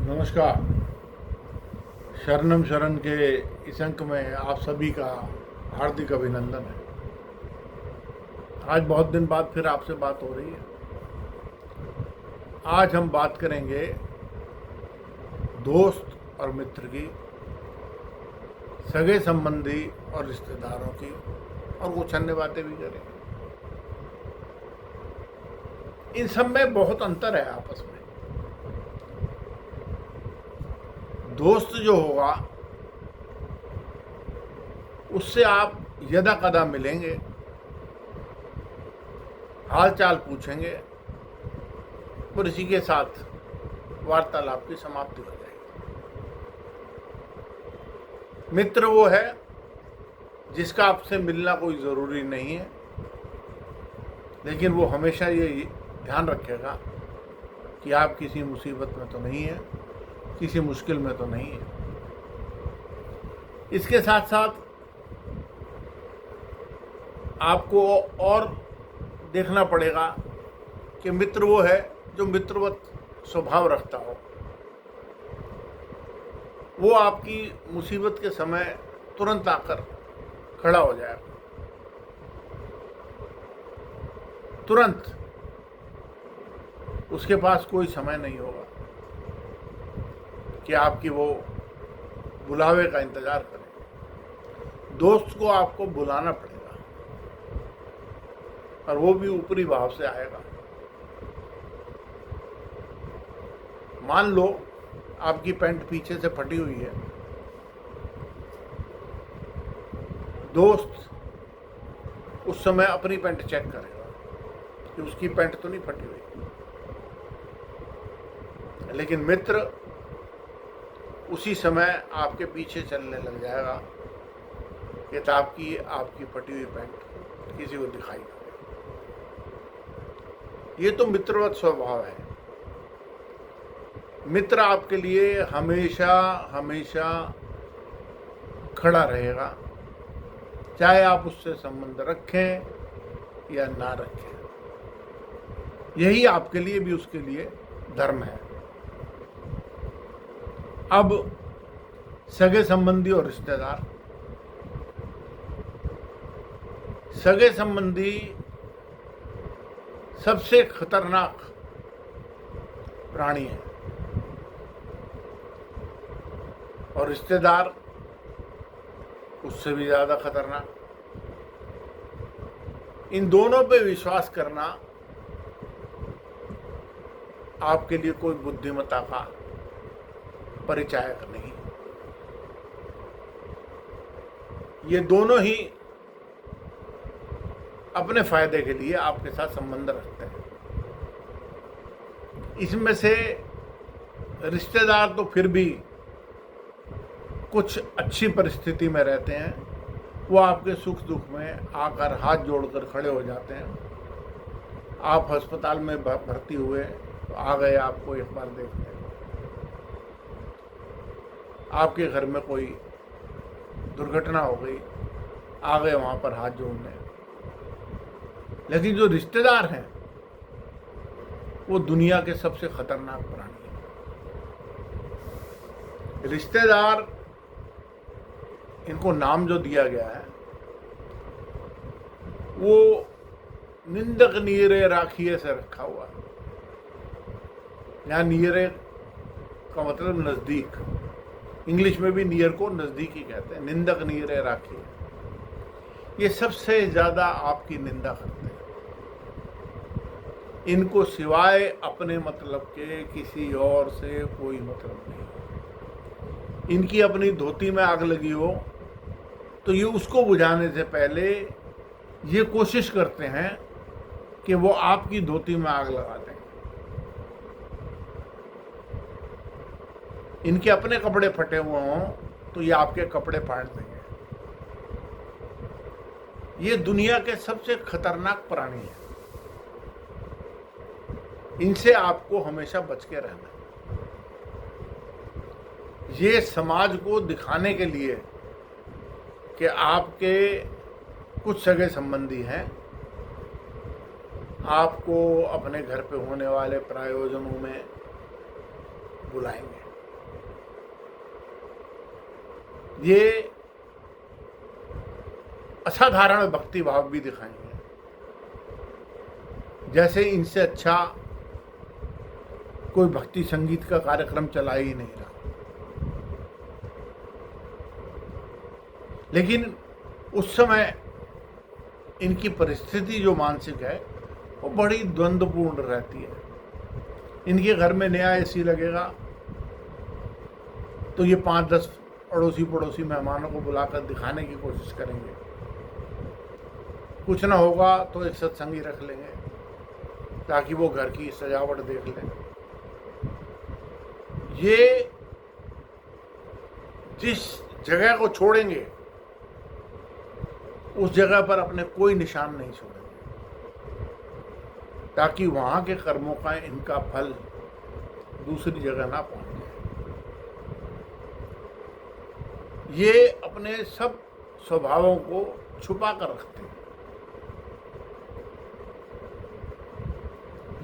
नमस्कार। शरणम शरण के इस अंक में आप सभी का हार्दिक अभिनंदन है। आज बहुत दिन बाद फिर आपसे बात हो रही है। आज हम बात करेंगे दोस्त और मित्र की, सगे संबंधी और रिश्तेदारों की, और कुछ अन्य बातें भी करेंगे। इन सब में बहुत अंतर है आपस में। दोस्त जो होगा उससे आप यदा कदा मिलेंगे, हाल चाल पूछेंगे और इसी के साथ वार्तालाप की समाप्ति हो जाएगी। मित्र वो है जिसका आपसे मिलना कोई ज़रूरी नहीं है, लेकिन वो हमेशा ये ध्यान रखेगा कि आप किसी मुसीबत में तो नहीं है, किसी मुश्किल में तो नहीं है। इसके साथ साथ आपको और देखना पड़ेगा कि मित्र वो है जो मित्रवत स्वभाव रखता हो। वो आपकी मुसीबत के समय तुरंत आकर खड़ा हो जाएगा, तुरंत। उसके पास कोई समय नहीं होगा कि आपकी वो बुलावे का इंतजार करें। दोस्त को आपको बुलाना पड़ेगा, और वो भी ऊपरी भाव से आएगा। मान लो आपकी पैंट पीछे से फटी हुई है, दोस्त उस समय अपनी पैंट चेक करेगा कि उसकी पैंट तो नहीं फटी हुई, लेकिन मित्र उसी समय आपके पीछे चलने लग जाएगा कि आपकी फटी हुई पैंट किसी को दिखाई ना दे। ये तो मित्रवत स्वभाव है। मित्र आपके लिए हमेशा हमेशा खड़ा रहेगा, चाहे आप उससे संबंध रखें या ना रखें। यही आपके लिए भी उसके लिए धर्म है। अब सगे संबंधी और रिश्तेदार। सगे संबंधी सबसे खतरनाक प्राणी है, और रिश्तेदार उससे भी ज़्यादा खतरनाक। इन दोनों पे विश्वास करना आपके लिए कोई बुद्धिमत्ता का परिचायक नहीं। ये दोनों ही अपने फायदे के लिए आपके साथ संबंध रखते हैं। इसमें से रिश्तेदार तो फिर भी कुछ अच्छी परिस्थिति में रहते हैं। वो आपके सुख दुख में आकर हाथ जोड़कर खड़े हो जाते हैं। आप अस्पताल में भर्ती हुए तो आ गए आपको एक बार देखने। आपके घर में कोई दुर्घटना हो गई, आ गए वहाँ पर हाथ जोड़ने। लेकिन जो रिश्तेदार हैं वो दुनिया के सबसे खतरनाक प्राणी हैं। रिश्तेदार, इनको नाम जो दिया गया है वो निंदक नीरे राखिए से रखा हुआ है। यहाँ नीरे का मतलब नज़दीक। इंग्लिश में भी नियर को नज़दीक ही कहते हैं। निंदक नीरे राखिए, ये सबसे ज़्यादा आपकी निंदा करते हैं। इनको सिवाय अपने मतलब के किसी और से कोई मतलब नहीं। इनकी अपनी धोती में आग लगी हो तो ये उसको बुझाने से पहले ये कोशिश करते हैं कि वो आपकी धोती में आग लगा दें। इनके अपने कपड़े फटे हुए हों तो ये आपके कपड़े फाड़ देंगे। ये दुनिया के सबसे खतरनाक प्राणी हैं। इनसे आपको हमेशा बच के रहना है। ये समाज को दिखाने के लिए कि आपके कुछ सगे संबंधी हैं, आपको अपने घर पे होने वाले प्रायोजनों में बुलाएंगे। ये असाधारण भक्ति भाव भी दिखाएंगे। जैसे इनसे अच्छा कोई भक्ति संगीत का कार्यक्रम चला ही नहीं रहा। लेकिन उस समय इनकी परिस्थिति जो मानसिक है वो बड़ी द्वंद्वपूर्ण रहती है। इनके घर में नया एसी लगेगा तो ये 5-10 अड़ोसी पड़ोसी मेहमानों को बुलाकर दिखाने की कोशिश करेंगे। कुछ ना होगा तो एक सत्संगी रख लेंगे ताकि वो घर की सजावट देख लें। ये जिस जगह को छोड़ेंगे उस जगह पर अपने कोई निशान नहीं छोड़ेंगे ताकि वहां के कर्मों का इनका फल दूसरी जगह ना पहुंच जाए। ये अपने सब स्वभावों को छुपा कर रखते हैं।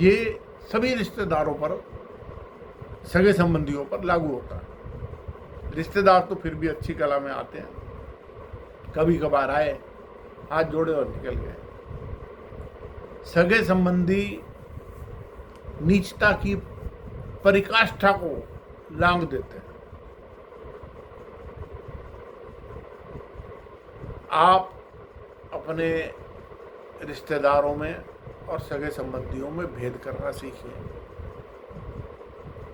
ये सभी रिश्तेदारों पर, सगे संबंधियों पर लागू होता है। रिश्तेदार तो फिर भी अच्छी कला में आते हैं, कभी कभार आए, हाथ जोड़े और निकल गए। सगे संबंधी नीचता की परिकाष्ठा को लांघ देते हैं। आप अपने रिश्तेदारों में और सगे संबंधियों में भेद करना सीखिए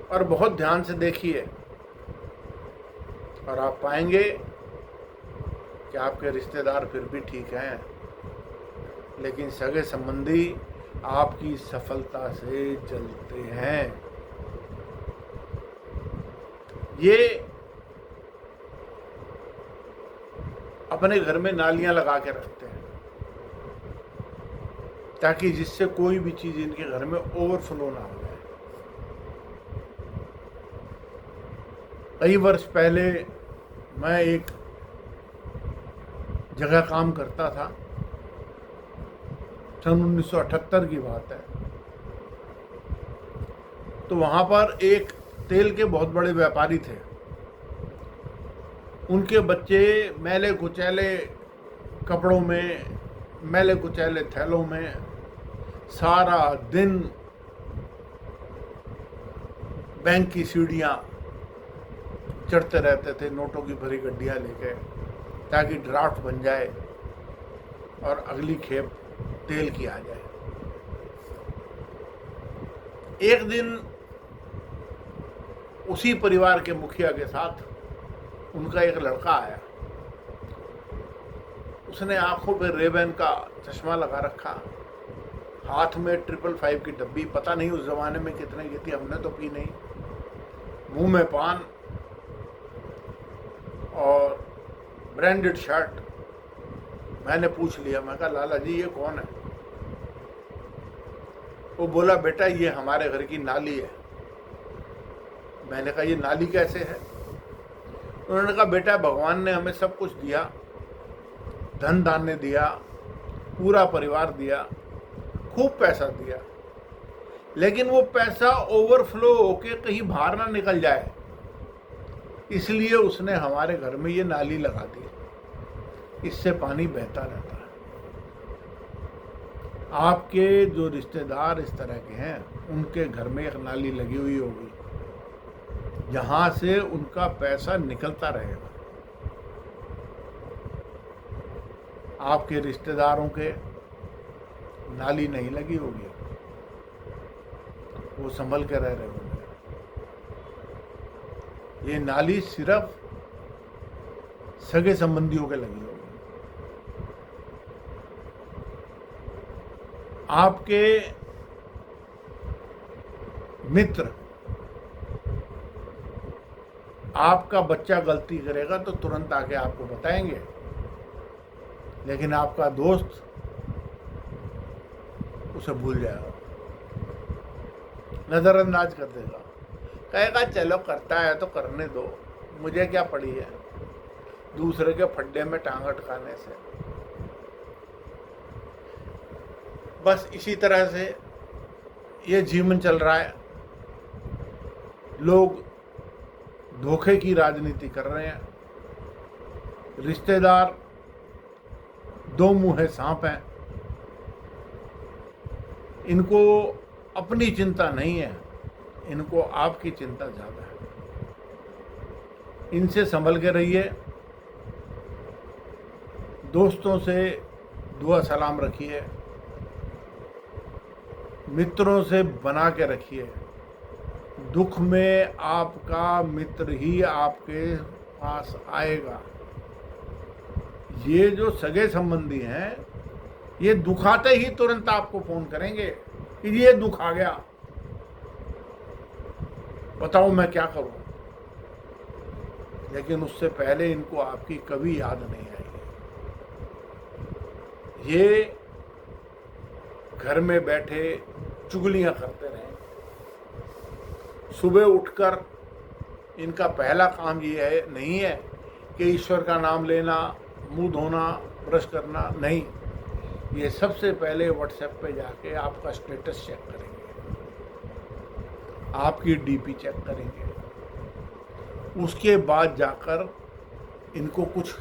और बहुत ध्यान से देखिए, और आप पाएंगे कि आपके रिश्तेदार फिर भी ठीक हैं, लेकिन सगे संबंधी आपकी सफलता से जलते हैं। ये अपने घर में नालियां लगा के रखते हैं ताकि जिससे कोई भी चीज इनके घर में ओवरफ्लो ना हो जाए। कई वर्ष पहले मैं एक जगह काम करता था, सन 1978 की बात है। तो वहां पर एक तेल के बहुत बड़े व्यापारी थे। उनके बच्चे मैले कुचैले कपड़ों में, मैले कुचैले थैलों में सारा दिन बैंक की सीढ़ियां चढ़ते रहते थे, नोटों की भरी गड्डियां लेके, ताकि ड्राफ्ट बन जाए और अगली खेप तेल की आ जाए। एक दिन उसी परिवार के मुखिया के साथ उनका एक लड़का आया। उसने आंखों पे रेबैन का चश्मा लगा रखा, हाथ में 555 की डब्बी, पता नहीं उस जमाने में कितने की थी, हमने तो पी नहीं, मुंह में पान और ब्रांडेड शर्ट। मैंने पूछ लिया, मैं कहा लाला जी ये कौन है? वो बोला बेटा ये हमारे घर की नाली है। मैंने कहा ये नाली कैसे है? उन्होंने कहा बेटा भगवान ने हमें सब कुछ दिया, धन धान्य दिया, पूरा परिवार दिया, खूब पैसा दिया, लेकिन वो पैसा ओवरफ्लो होके कहीं बाहर ना निकल जाए, इसलिए उसने हमारे घर में ये नाली लगा दी, इससे पानी बहता रहता है। आपके जो रिश्तेदार इस तरह के हैं उनके घर में एक नाली लगी हुई होगी जहां से उनका पैसा निकलता रहेगा। आपके रिश्तेदारों के नाली नहीं लगी होगी, वो संभल के रह रहे होंगे। ये नाली सिर्फ सगे संबंधियों के लगी होगी। आपके मित्र, आपका बच्चा गलती करेगा तो तुरंत आके आपको बताएंगे, लेकिन आपका दोस्त उसे भूल जाएगा, नजरअंदाज कर देगा, कहेगा चलो करता है तो करने दो, मुझे क्या पड़ी है दूसरे के फड्डे में टांग अटकाने से। बस इसी तरह से ये जीवन चल रहा है। लोग धोखे की राजनीति कर रहे हैं, रिश्तेदार दो मुंहे सांप हैं, इनको अपनी चिंता नहीं है, इनको आपकी चिंता ज़्यादा है। इनसे संभल के रहिए, दोस्तों से दुआ सलाम रखिए, मित्रों से बना के रखिए। दुख में आपका मित्र ही आपके पास आएगा। ये जो सगे संबंधी हैं, ये दुखाते ही तुरंत आपको फोन करेंगे कि ये दुख आ गया, बताओ मैं क्या करूं। लेकिन उससे पहले इनको आपकी कभी याद नहीं आएगी। ये घर में बैठे चुगलियां करते रहे। सुबह उठकर इनका पहला काम ये है नहीं है कि ईश्वर का नाम लेना, मुंह धोना, ब्रश करना, नहीं। ये सबसे पहले व्हाट्सएप पे जाके आपका स्टेटस चेक करेंगे, आपकी डीपी चेक करेंगे। उसके बाद जाकर इनको कुछ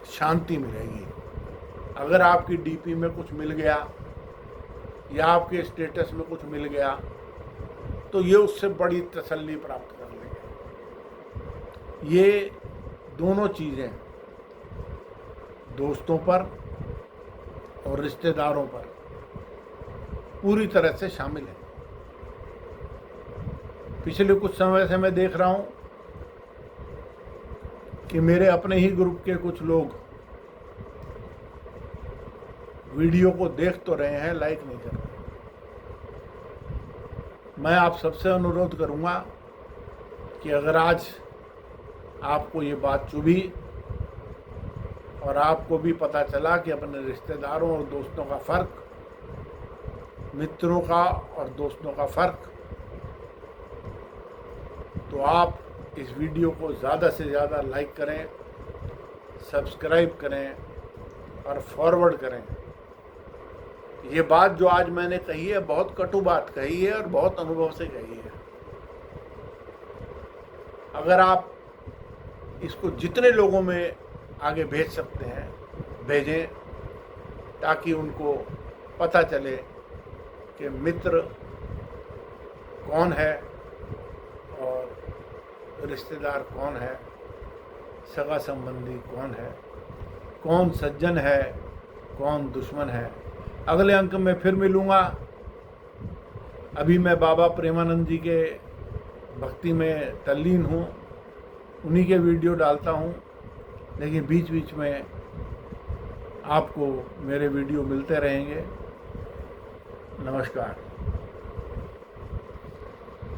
शांति मिलेगी। अगर आपकी डीपी में कुछ मिल गया या आपके स्टेटस में कुछ मिल गया तो ये उससे बड़ी तसल्ली प्राप्त कर लेंगे। ये दोनों चीज़ें दोस्तों पर और रिश्तेदारों पर पूरी तरह से शामिल है। पिछले कुछ समय से मैं देख रहा हूँ कि मेरे अपने ही ग्रुप के कुछ लोग वीडियो को देख तो रहे हैं, लाइक नहीं कर रहे। मैं आप सबसे अनुरोध करूंगा कि अगर आज आपको ये बात चुभी और आपको भी पता चला कि अपने रिश्तेदारों और दोस्तों का फ़र्क, मित्रों का और दोस्तों का फ़र्क, तो आप इस वीडियो को ज़्यादा से ज़्यादा लाइक करें, सब्सक्राइब करें और फॉरवर्ड करें। ये बात जो आज मैंने कही है, बहुत कटु बात कही है और बहुत अनुभव से कही है। अगर आप इसको जितने लोगों में आगे भेज सकते हैं भेजें, ताकि उनको पता चले कि मित्र कौन है और रिश्तेदार कौन है, सगा संबंधी कौन है, कौन सज्जन है, कौन दुश्मन है। अगले अंक में फिर मिलूँगा। अभी मैं बाबा प्रेमानंद जी के भक्ति में तल्लीन हूँ, उन्हीं के वीडियो डालता हूँ, लेकिन बीच बीच में आपको मेरे वीडियो मिलते रहेंगे। नमस्कार।